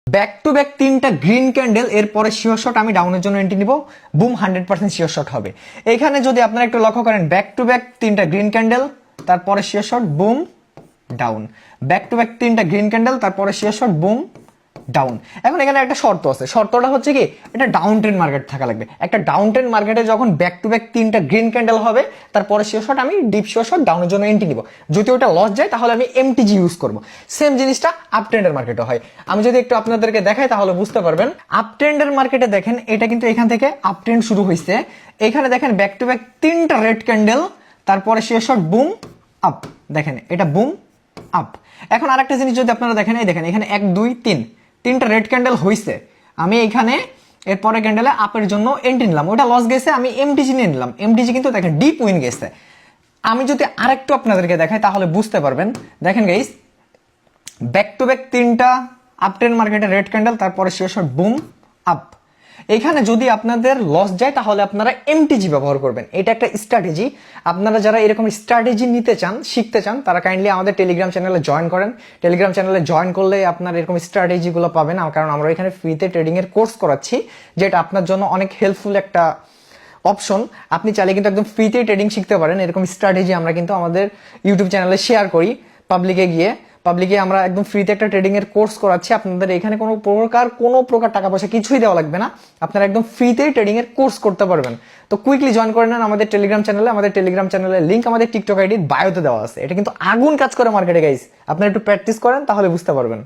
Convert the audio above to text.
Back to back তিনটা green candle, এরপরে sure shot আমি ডাউনের জন্য এন্ট্রি নিব, বুম 100% শিওর শট হবে। এখানে যদি আপনারা একটু লক্ষ্য করেন, ব্যাক টু ব্যাক তিনটা গ্রিন ক্যান্ডেল, তারপরে sure shot, broom down, back to back তিনটা গ্রিন ক্যান্ডেল, তারপরে শিওর শট, বুম ডাউন। এখন এখানে একটা শর্ত আছে, শর্তটা হচ্ছে কি, এটা ডাউন ট্রেন্ড মার্কেট থাকা লাগবে। একটা ডাউন ট্রেন্ড মার্কেটে যখন ব্যাক টু ব্যাক তিনটা গ্রিন ক্যান্ডেল হবে, তারপরে শিওর শট আমি ডিপ শিওর শট ডাউনের জন্য এন্ট্রি নিব। যদি ওটা লস যায় তাহলে আমি এমটিজি ইউজ করব। সেম জিনিসটা আপ ট্রেন্ডের মার্কেটে হয়। আমি যদি একটু আপনাদেরকে দেখাই তাহলে বুঝতে পারবেন। আপ ট্রেন্ডের মার্কেটে দেখেন, এটা কিন্তু এখান থেকে আপ ট্রেন্ড শুরু হয়েছে। এখানে দেখেন ব্যাক টু ব্যাক তিনটা রেড ক্যান্ডেল, তারপরে শিওর শট, বুম আপ, দেখেন এটা বুম আপ। এখন আরেকটা জিনিস যদি আপনারা দেখেন, এই দেখেন এখানে 1 2 3 তিনটা রেড ক্যান্ডেল হয়েছে, আমি এখানে এরপরে ক্যান্ডেলে আপের জন্য এন্ট্রি নিলাম, ওটা লস গেছে, আমি এমটিজি নিয়ে নিলাম। এমটিজি কিন্তু দেখেন ডিপ উইন গেছে। আমি যদি আরেকটু আপনাদেরকে দেখাই তাহলে বুঝতে পারবেন। দেখেন গাইস, ব্যাক টু ব্যাক তিনটা আপ ট্রেন্ড মার্কেটে রেড ক্যান্ডেল, তারপরে শিওর শট, বুম আপ। এখানে যদি আপনাদের লস যায় তাহলে আপনারা এমটিজি ব্যবহার করবেন। এটা একটা স্ট্র্যাটেজি। আপনারা যারা এরকম স্ট্র্যাটেজি নিতে চান, শিখতে চান, তারা কাইন্ডলি আমাদের টেলিগ্রাম চ্যানেলে জয়েন করেন। টেলিগ্রাম চ্যানেলে জয়েন করলে আপনার এরকম স্ট্র্যাটেজিগুলো পাবেন, কারণ আমরা এখানে ফ্রিতে ট্রেডিং এর কোর্স করাচ্ছি, যেটা আপনার জন্য অনেক হেল্পফুল একটা অপশন। আপনি চাইলে কিন্তু একদম ফ্রিতে ট্রেডিং শিখতে পারেন। এরকম স্ট্র্যাটেজি আমরা কিন্তু আমাদের ইউটিউব চ্যানেলে শেয়ার করি। পাবলিকে আমরা একদম ফ্রিতে একটা ট্রেডিং এর কোর্স করাচ্ছি। আপনাদের এখানে কোনো প্রকার টাকা পয়সা কিছুই দেওয়া লাগবে না। আপনারা একদম ফ্রিতে ট্রেডিং এর কোর্স করতে পারবেন। তো কুইকলি জয়েন করে নেন আমাদের টেলিগ্রাম চ্যানেলে। আমাদের টেলিগ্রাম চ্যানেলের লিংক আমাদের টিকটক আইডির বায়োতে দেওয়া আছে। এটা কিন্তু আগুন কাজ করে মার্কেটে গাইস। আপনারা একটু প্র্যাকটিস করেন তাহলে বুঝতে পারবেন।